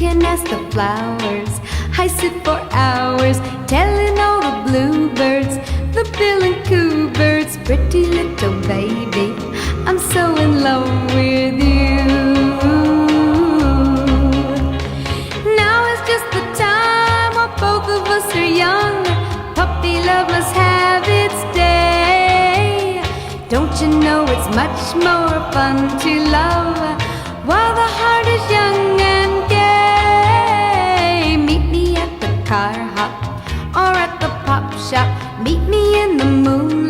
can ask the flowers. I sit for hours telling all the bluebirds, the bill and coo birds, pretty little baby, I'm so in love with you. Now is just the time while both of us are young. Puppy love must have its day. Don't you know it's much more fun to love while the heart is young and gay? Meet me at the car hop or at the pop shop. Meet me in the moonlight.